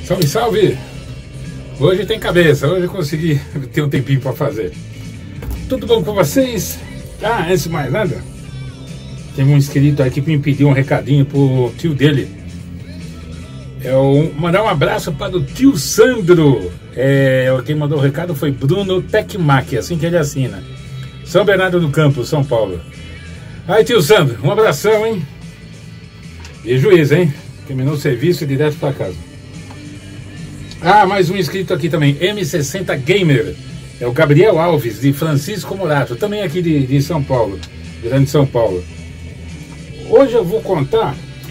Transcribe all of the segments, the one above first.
Salve, salve! Hoje tem cabeça, hoje eu consegui ter um tempinho para fazer. Tudo bom com vocês? Ah, antes de mais nada, tem um inscrito aqui que me pediu um recadinho pro tio dele. Mandar um abraço para o tio Sandro. Quem mandou o recado foi Bruno Tecmac, assim que ele assina. São Bernardo do Campo, São Paulo. Aí, tio Sandro, um abração, hein? E juízo, hein? Terminou o serviço e direto para casa. Ah, mais um inscrito aqui também, M60 Gamer. É o Gabriel Alves, de Francisco Morato, também aqui de São Paulo, Grande São Paulo. Hoje eu vou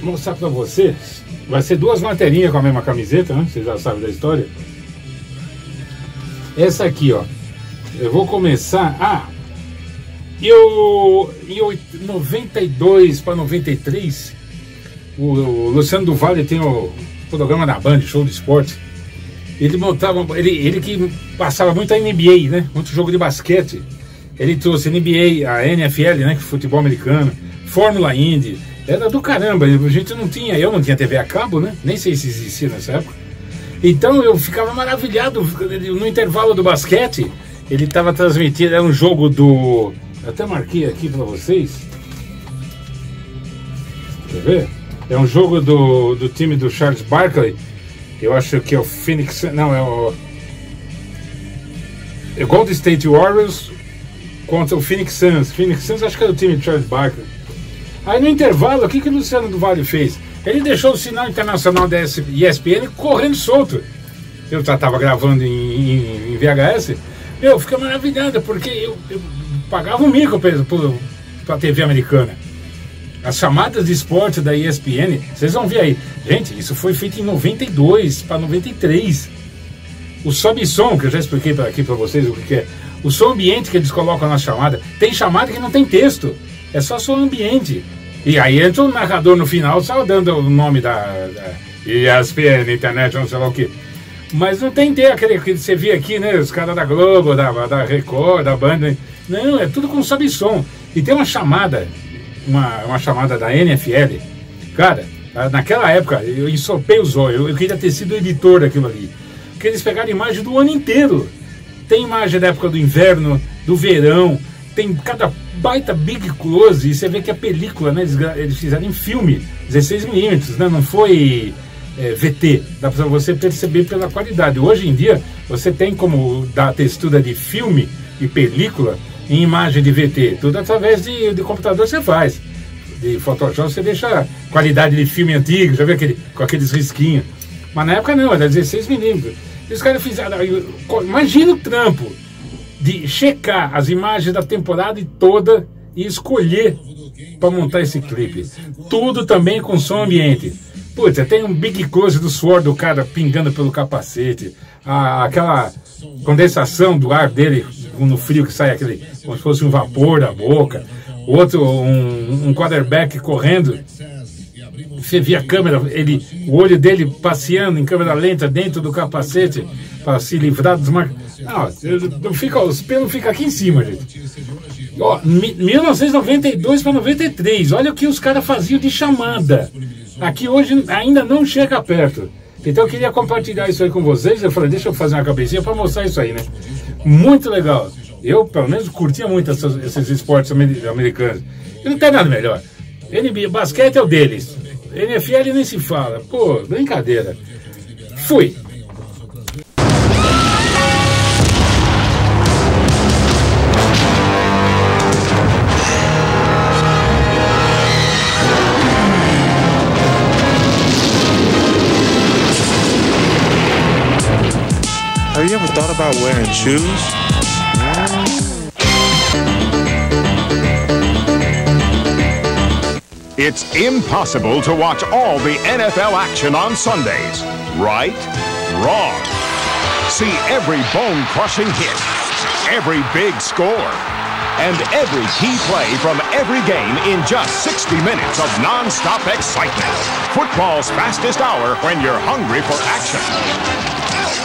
mostrar para vocês. Vai ser duas materinhas com a mesma camiseta, né? Vocês já sabem da história. Essa aqui, ó. Eu vou começar. Em 92 para 93, o Luciano do Vale tem o programa da Band, Show de Esporte. Ele montava, ele que passava muito a NBA, né? Muito jogo de basquete. Ele trouxe a NBA, a NFL, né? Futebol americano, Fórmula Indy. Era do caramba. A gente não tinha, eu não tinha TV a cabo, né? Nem sei se existia nessa época. Então eu ficava maravilhado no intervalo do basquete. Ele estava transmitindo, era um jogo do... Eu até marquei aqui para vocês. Quer ver? É um jogo do time do Charles Barkley. Eu acho que é o Phoenix... Não, é o Golden State Warriors contra o Phoenix Suns. Phoenix Suns acho que é o time de Charles Barkley. Aí no intervalo, o que o Luciano do Vale fez? Ele deixou o sinal internacional da ESPN correndo solto. Eu já estava gravando em VHS. Eu fiquei maravilhado, porque eu pagava um mico para a TV americana. As chamadas de esporte da ESPN, vocês vão ver aí. Gente, isso foi feito em 92 para 93. O sobe-som, que eu já expliquei aqui para vocês o que é. O som ambiente que eles colocam na chamada. Tem chamada que não tem texto. É só som ambiente. E aí entra o narrador no final, só dando o nome da ESPN, internet, não sei lá o que. Mas não tem aquele que você vê aqui, né? Os caras da Globo, da Record, da Band. Não, é tudo com sobe-som. E tem uma chamada... Uma chamada da NFL, cara, naquela época eu ensopei os olhos, eu queria ter sido editor daquilo ali, porque eles pegaram imagem do ano inteiro. Tem imagem da época do inverno, do verão, tem cada baita big close, e você vê que a película, né, eles fizeram em filme, 16mm, né, não foi VT, dá para você perceber pela qualidade. Hoje em dia você tem como dar textura de filme e película em imagem de VT, tudo através de computador você faz. De Photoshop você deixa a qualidade de filme antigo, já viu com aqueles risquinhos. Mas na época não, era 16mm. E os caras fizeram, imagina o trampo de checar as imagens da temporada toda e escolher para montar esse clipe. Tudo também com som ambiente. Putz, tem um big close do suor do cara pingando pelo capacete, aquela condensação do ar dele no frio que sai aquele, como se fosse um vapor da boca. Outro, um quarterback correndo, você via a câmera, o olho dele passeando em câmera lenta dentro do capacete para se livrar dos marcos. Não, os pelos ficam aqui em cima, gente. Ó, 1992 para 93, olha o que os caras faziam de chamada. Aqui hoje ainda não chega perto. Então eu queria compartilhar isso aí com vocês. Eu falei, deixa eu fazer uma cabecinha para mostrar isso aí, né? Muito legal. Eu, pelo menos, curtia muito esses esportes americanos. E não tem nada melhor. NBA, basquete é o deles. NFL nem se fala. Pô, brincadeira. Fui. Have you ever thought about wearing shoes? It's impossible to watch all the NFL action on Sundays. Right? Wrong. See every bone-crushing hit, every big score, and every key play from every game in just 60 minutes of non-stop excitement. Football's fastest hour when you're hungry for action.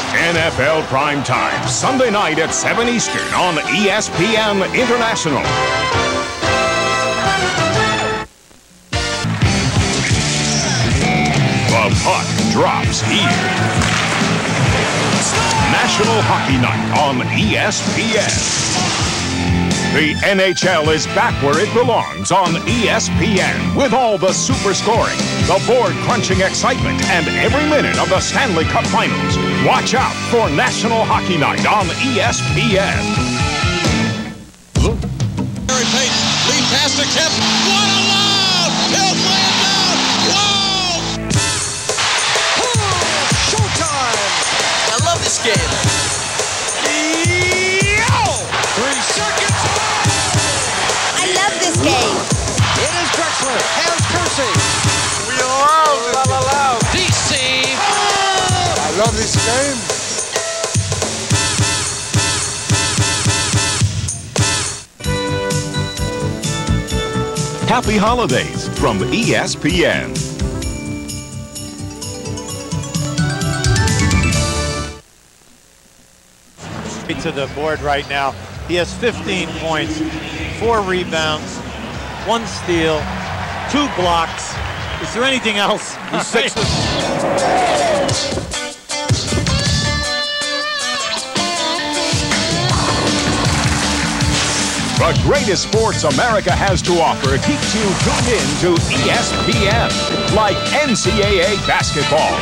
NFL Prime Time, Sunday night at 7 Eastern on ESPN International. The puck drops here. National Hockey Night on ESPN. The NHL is back where it belongs on ESPN with all the super scoring, the board-crunching excitement, and every minute of the Stanley Cup Finals. Watch out for National Hockey Night on ESPN. Harry Payton, lead pass to Kemp. What a lob! He'll play it down! Whoa! Showtime! I love this game. 3 seconds. I love this game. It is Drexler. Has Kersey. We allow DC. I love this game. Happy holidays from ESPN. To the board right now. He has 15 points, 4 rebounds, 1 steal, 2 blocks. Is there anything else? He's 6. The greatest sports America has to offer keeps you tuned in to ESPN, like NCAA basketball.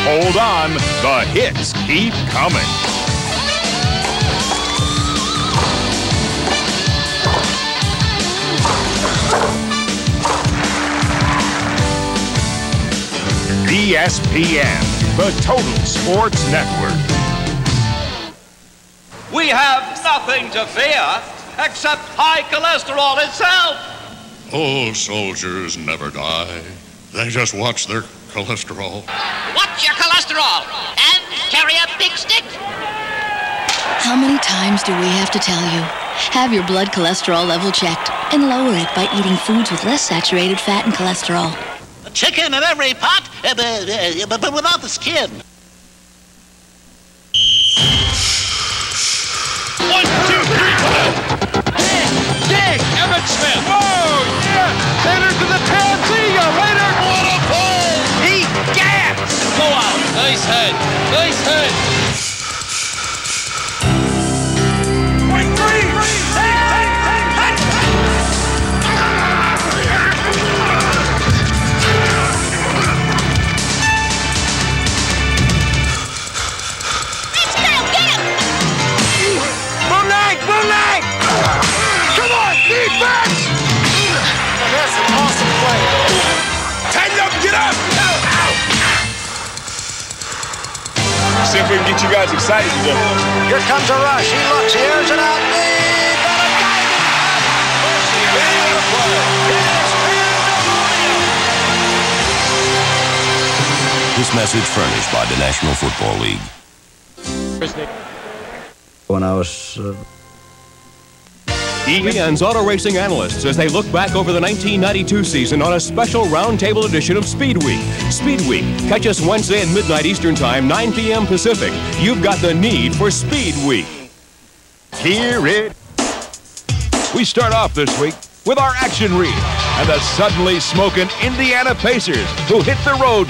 Hold on, the hits keep coming. ESPN, the Total Sports Network. We have nothing to fear except high cholesterol itself. Oh, soldiers never die. They just watch their cholesterol. Watch your cholesterol and carry a big stick. How many times do we have to tell you? Have your blood cholesterol level checked and lower it by eating foods with less saturated fat and cholesterol. Chicken in every pot, but without the skin. 1, 2, 3, dig! Emmett Smith! Whoa, yeah! Center to the pad, see ya later! What a play! He gaps! Go out! Nice head! Nice head! Point 3! Come on, defense! That's an awesome play. Tighten up, get up! See if we can get you guys excited today. Here comes a rush. He looks, he airs it out. This message furnished by the National Football League. When I was... ESPN's auto racing analysts as they look back over the 1992 season on a special roundtable edition of Speed Week. Speed Week. Catch us Wednesday at midnight Eastern Time, 9 p.m. Pacific. You've got the need for Speed Week. Here it. We start off this week with our action read and the suddenly smoking Indiana Pacers who hit the road.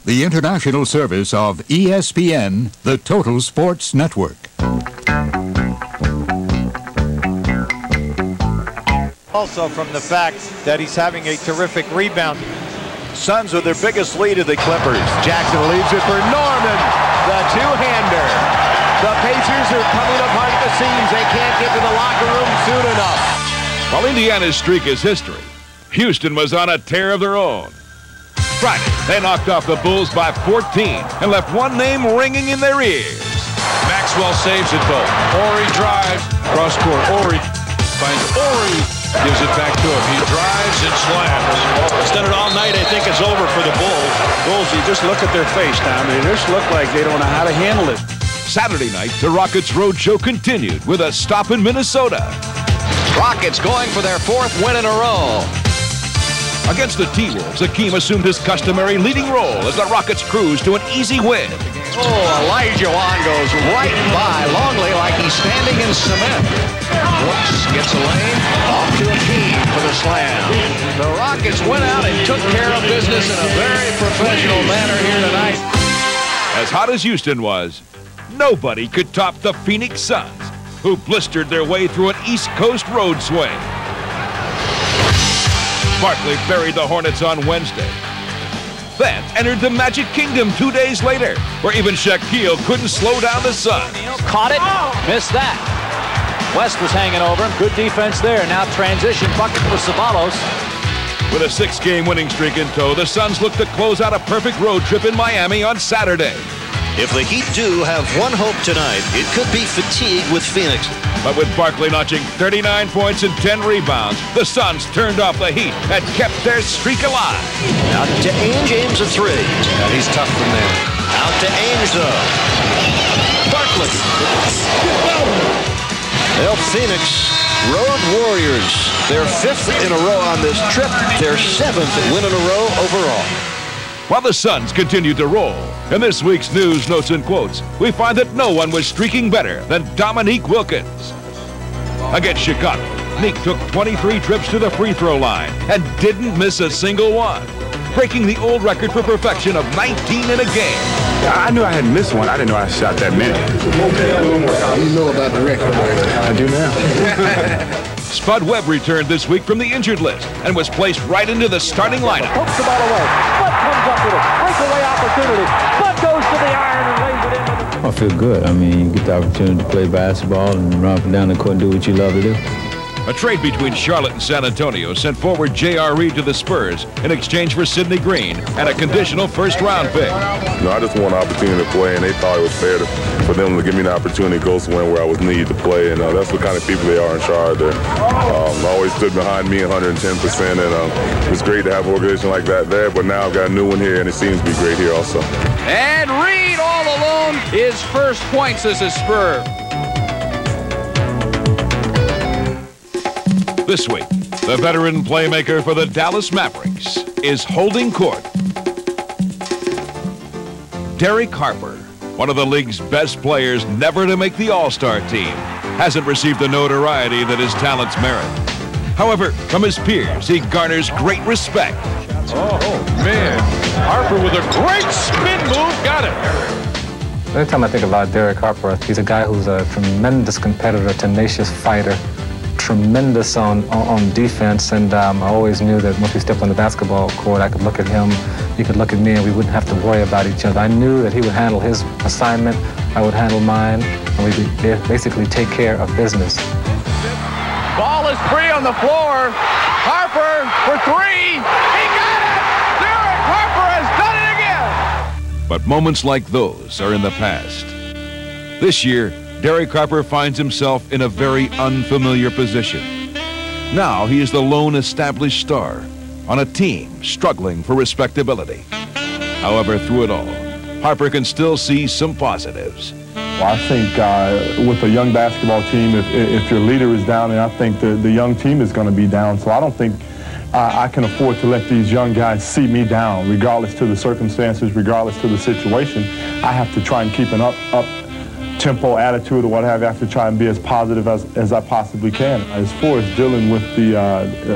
The international service of ESPN, the Total Sports Network. Also from the fact that he's having a terrific rebound. Suns with their biggest lead of the Clippers. Jackson leaves it for Norman, the two-hander. The Pacers are coming apart at the seams. They can't get to the locker room soon enough. While Indiana's streak is history, Houston was on a tear of their own. Friday, they knocked off the Bulls by 14 and left one name ringing in their ears. Maxwell saves it though. Horry drives. Cross court. Horry finds Horry. Gives it back to him. He drives and slams. It's done it all night. I think it's over for the Bulls. Bulls, you just look at their face now. They just look like they don't know how to handle it. Saturday night, the Rockets' roadshow continued with a stop in Minnesota. Rockets going for their 4th win in a row. Against the T-Wolves, Hakeem assumed his customary leading role as the Rockets cruised to an easy win. Oh, Elijah Wan goes right by Longley like he's standing in cement. Brooks gets a lane, off to Hakeem for the slam. The Rockets went out and took care of business in a very professional manner here tonight. As hot as Houston was, nobody could top the Phoenix Suns, who blistered their way through an East Coast road swing. Barkley buried the Hornets on Wednesday, then entered the Magic Kingdom 2 days later, where even Saquille couldn't slow down the Suns. Caught it, missed that. West was hanging over him. Good defense there. Now transition bucket for Ceballos. With a 6-game winning streak in tow, the Suns look to close out a perfect road trip in Miami on Saturday. If the Heat do have one hope tonight, it could be fatigue with Phoenix. But with Barkley notching 39 points and 10 rebounds, the Suns turned off the heat and kept their streak alive. Out to Ainge, James a 3. Yeah, he's tough from there. Out to Ainge, though. Barkley. Well, Phoenix, Road Warriors. Their 5th in a row on this trip. Their 7th win in a row overall. While the Suns continued to roll, in this week's news, notes, and quotes, we find that no one was streaking better than Dominique Wilkins. Against Chicago, Nick took 23 trips to the free throw line and didn't miss a single one, breaking the old record for perfection of 19 in a game. I knew I hadn't missed one. I didn't know I shot that many. You know about the record. I do now. Spud Webb returned this week from the injured list and was placed right into the starting lineup. Pokes the ball away. Spud comes up with it. Breakaway opportunity. Spud goes to the iron and lays it into the... I feel good. I mean, you get the opportunity to play basketball and run up and down the court and do what you love to do. A trade between Charlotte and San Antonio sent forward J.R. Reed to the Spurs in exchange for Sidney Green and a conditional first-round pick. You know, I just want an opportunity to play, and they thought it was fair for them to give me an opportunity to go somewhere where I was needed to play, and that's the kind of people they are in Charlotte. They always stood behind me 110%, and it's great to have an organization like that there, but now I've got a new one here, and it seems to be great here also. And Reed all alone, his first points as a Spur. This week, the veteran playmaker for the Dallas Mavericks is holding court. Derek Harper, one of the league's best players never to make the All-Star team, hasn't received the notoriety that his talents merit. However, from his peers, he garners great respect. Oh, man. Harper with a great spin move. Got it. Every time I think about Derek Harper, he's a guy who's a tremendous competitor, tenacious fighter, tremendous on defense, and I always knew that once we stepped on the basketball court, I could look at him, he could look at me, and we wouldn't have to worry about each other. I knew that he would handle his assignment, I would handle mine, and we'd basically take care of business. Ball is free on the floor. Harper for 3. He got it! Derek Harper has done it again! But moments like those are in the past. This year, Derek Harper finds himself in a very unfamiliar position. Now he is the lone established star on a team struggling for respectability. However, through it all, Harper can still see some positives. Well, I think with a young basketball team, if your leader is down, and I think the young team is going to be down, so I don't think I can afford to let these young guys see me down, regardless to the circumstances, regardless to the situation. I have to try and keep an up-tempo attitude or what have you. I have to try and be as positive as I possibly can. As far as dealing with the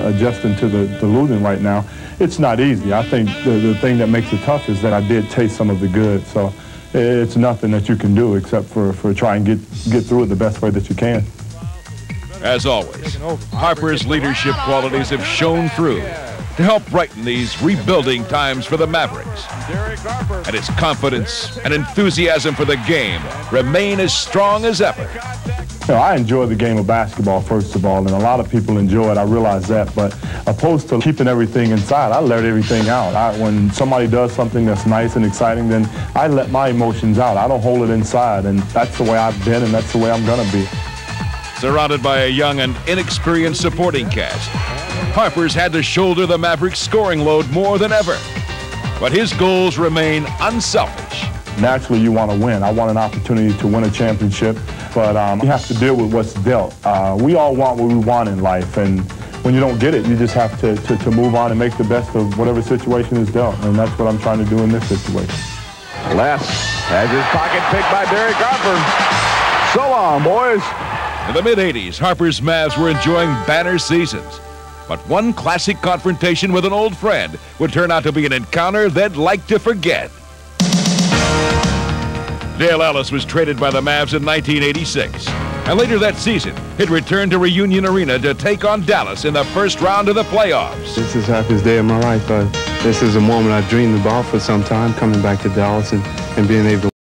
adjusting to the losing right now, it's not easy. I think the thing that makes it tough is that I did taste some of the good, so it's nothing that you can do except for try and get through it the best way that you can. As always, Harper's leadership qualities have shown through to help brighten these rebuilding times for the Mavericks. And his confidence and enthusiasm for the game remain as strong as ever. You know, I enjoy the game of basketball, first of all, and a lot of people enjoy it. I realize that. But opposed to keeping everything inside, I let everything out. When somebody does something that's nice and exciting, then I let my emotions out. I don't hold it inside, and that's the way I've been, and that's the way I'm going to be. Surrounded by a young and inexperienced supporting cast, Harper's had to shoulder the Mavericks' scoring load more than ever. But his goals remain unselfish. Naturally, you want to win. I want an opportunity to win a championship, but you have to deal with what's dealt. We all want what we want in life, and when you don't get it, you just have to move on and make the best of whatever situation is dealt, and that's what I'm trying to do in this situation. Les has his pocket picked by Derek Harper. So long, boys. In the mid-'80s, Harper's Mavs were enjoying banner seasons. But one classic confrontation with an old friend would turn out to be an encounter they'd like to forget. Dale Ellis was traded by the Mavs in 1986. And later that season, he'd returned to Reunion Arena to take on Dallas in the first round of the playoffs. This is the happiest day of my life. This is a moment I dreamed about for some time, coming back to Dallas and being able to